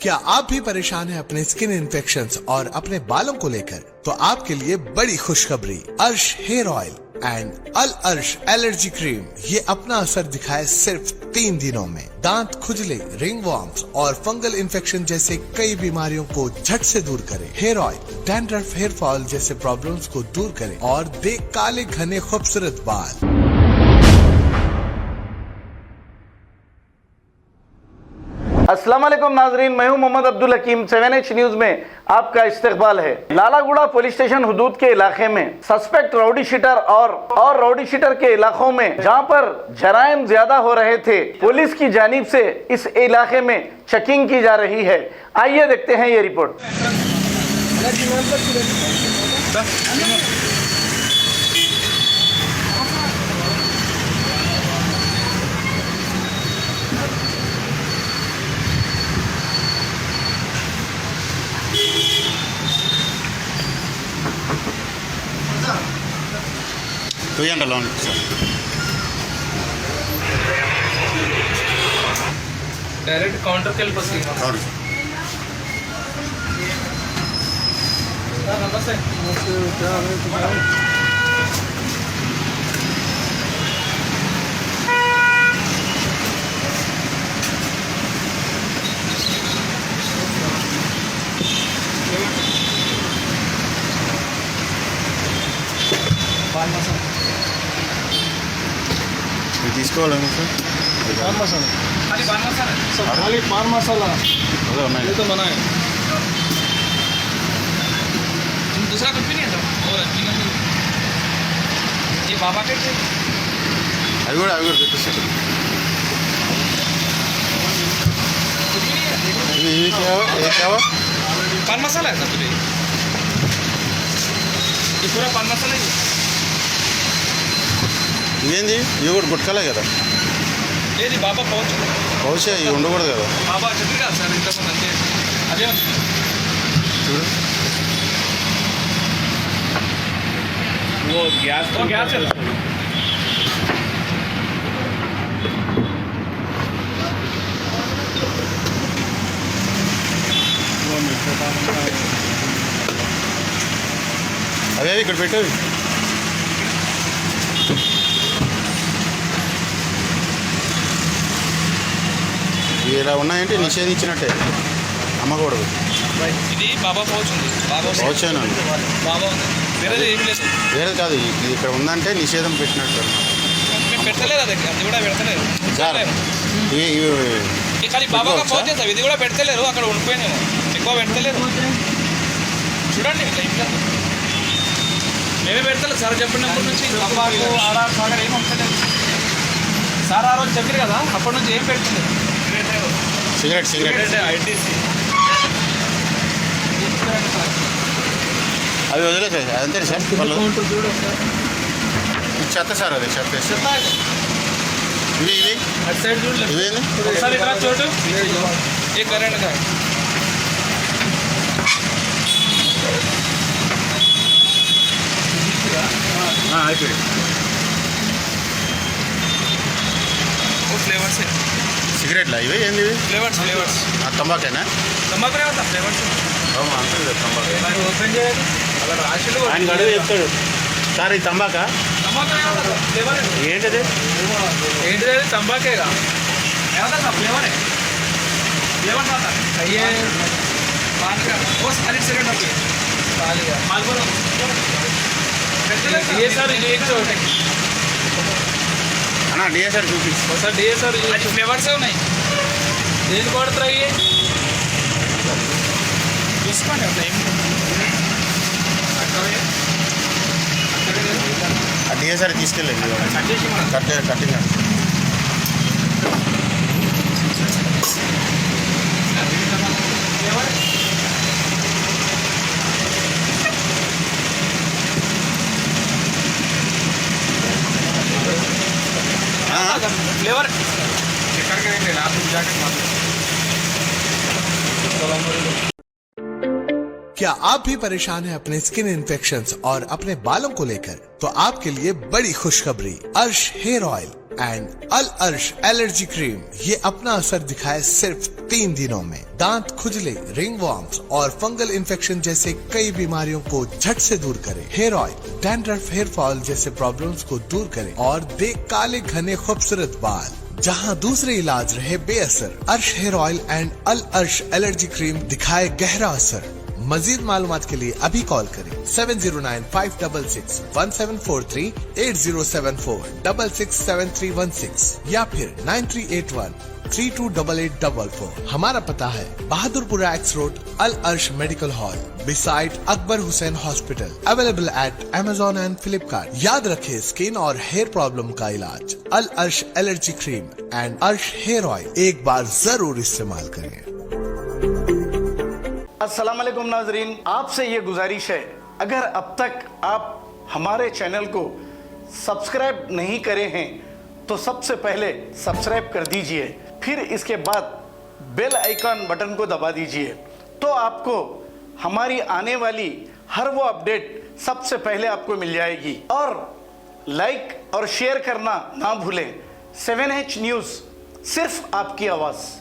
क्या आप भी परेशान हैं अपने स्किन इन्फेक्शंस और अपने बालों को लेकर? तो आपके लिए बड़ी खुशखबरी, अर्श हेयर ऑयल एंड अल अर्श एलर्जी क्रीम ये अपना असर दिखाए सिर्फ 3 दिनों में। दांत खुजले, रिंग वॉर्म्स और फंगल इन्फेक्शन जैसे कई बीमारियों को झट से दूर करे। Hair oil dandruff, hair fall जैसे प्रॉब्लम्स को दूर करे और दे काले घने खूबसूरत बाल। अस्सलाम वालेकुम नाजरीन, मैं हूं मोहम्मद अब्दुल हकीम। 7H न्यूज में आपका इस्तकबाल है। लालागुड़ा पुलिस स्टेशन हुदूद के इलाके में सस्पेक्ट राउडी शीटर और राउडी शीटर के इलाकों में जहां पर जराइम ज्यादा हो रहे थे, पुलिस की जानिब से इस इलाके में चेकिंग की जा रही है। आइए देखते हैं ये रिपोर्ट। లోన్ డైరెక్ట్ కౌంటర్కి వెళ్ళిపోతుంది. నమస్తే. తీసుకోవాలండి సార్? పాన్ మసాలా खाली पान मसाला सर, खाली पान मसाला अरे नहीं, ये तो बना है। दूसरा कुछ भी नहीं है सर? और ये बाबा के అవి కూడా తెప్పిస్తారు. कुछ भी नहीं है। ఇవి కావా पान मसाला है सर? ये पूरा पान मसाला ही ఇవేంది? ఇవి కూడా గుట్కాలే కదా? లేదు బాబా పౌచ్. బహుశా ఇవి ఉండకూడదు కదా? బాబా చెప్పి కదా సార్ ఇంతకుముందు అంతే అదే ఉంది చూడు, वो गैस है అవే ఇక్కడ పెట్టేవి. ఇవి ఇలా ఉన్నాయంటే నిషేధించినట్టే, అమ్మకూడదు. ఇది బాబా పౌచ్ ఉంది. బాబా పౌచేనా? బాబా ఉంది, వేరేది ఏం లేదు. వేరేది కాదు, ఇది ఇక్కడ ఉందంటే నిషేధం పెట్టినట్టు. మేము పెడతలేదు, అది అది కూడా పెడతలేదు సార్ ఇవి ఇది ఖాళీ బాబాగా పౌచ్ సార్. ఇది కూడా పెడతలేరు, అక్కడ ఉండిపోయినాము, ఎక్కువ పెడతలేరు. చూడండి ఇట్లా మేమే పెడతలేదు సార్ చెప్పినప్పటి నుంచి. బాబాకు ఆధార్ సాగర్ ఏం ఉంచలేదు సార్. ఆ రోజు చెప్పారు కదా, అప్పటి నుంచి ఏం పెట్టలేదు. సిగరెట్ ఐటీసీ అవి వదిలేదు అంతే సార్. వాళ్ళు చెత్త సార్, అది చెత్త. ఇవి అటు సైడ్ చూడలేదు. ఇవేంది? ఒకసారి ఇక్కడ చూడు, ఏ కరెంట్ కా అయిపోయి ఫ్లేవర్స్ సిగరెట్లా ఇవి? ఏంది ఇవి? ఫ్లేవర్స్ తంబాకేనా? తమ్మాకునే ఉంటా ఫ్లేవర్స్. అంతే తంబాకు. ఓపెన్ చేయాలి అక్కడ రాశులు ఆయన గడువు చెప్తాడు సార్, ఇది తంబాకా? తమ్మాకునే ఉంటుంది ఫ్లేవర్. ఏంటిది? ఏంటిది? तंबाकेगा ఏమన్నా సార్ ఫ్లేవరే. ఫ్లేవర్ సార్ అయ్యే पान का वो सारी सिगरेट होती है खाली मालबोरो ये सर ये एक तो అన్నా డిఎస్ఆర్ చూపించు सर DSR आज फ्लेवर से नहीं देन कोड रही है తీసుకోండి అట్లా ఏం ఆ డిఎస్ఆర్ తీసుకెళ్ళండి. కట్టింగ్ फ्लेवर करके देंगे आप जाके मालूम। क्या आप भी परेशान हैं अपने स्किन इन्फेक्शंस और अपने बालों को लेकर? तो आपके लिए बड़ी खुशखबरी, अर्श हेयर ऑयल एंड अल अर्श एलर्जी क्रीम ये अपना असर दिखाए सिर्फ 3 दिनों में। दांत खुजले, रिंगवॉर्म्स और फंगल इन्फेक्शन जैसे कई बीमारियों को झट से दूर करे। Hair oil, dandruff, hair fall जैसे प्रॉब्लम्स को दूर करे और दे काले घने खूबसूरत बाल। जहां दूसरे इलाज रहे बेअसर, अर्श हेयर ऑयल एंड अल अर्श एलर्जी क्रीम दिखाए गहरा असर। मजीद मालूमात के लिए अभी कॉल करें 7095661743, 8074667316 या फिर 9381328844। हमारा पता है बहादुरपुरा एक्स रोड, अल अर्श medical hall, beside Akbar Hussain hospital. Available at Amazon and Flipkart। याद रखें, स्किन और हेयर प्रॉब्लम का इलाज अल अर्श एलर्जी क्रीम एंड अर्श हेयर ऑयल एक बार जरूर इस्तेमाल करें। अस्सलाम वालेकुम नाजरीन, आपसे ये गुजारिश है, अगर अब तक आप हमारे चैनल को सब्सक्राइब नहीं करे हैं तो सबसे पहले सब्सक्राइब कर दीजिए, फिर इसके बाद बेल आइकन बटन को दबा दीजिए, तो आपको हमारी आने वाली हर वो अपडेट सबसे पहले आपको मिल जाएगी। और लाइक और शेयर करना ना भूलें। 7H न्यूज़, सिर्फ आपकी आवाज़।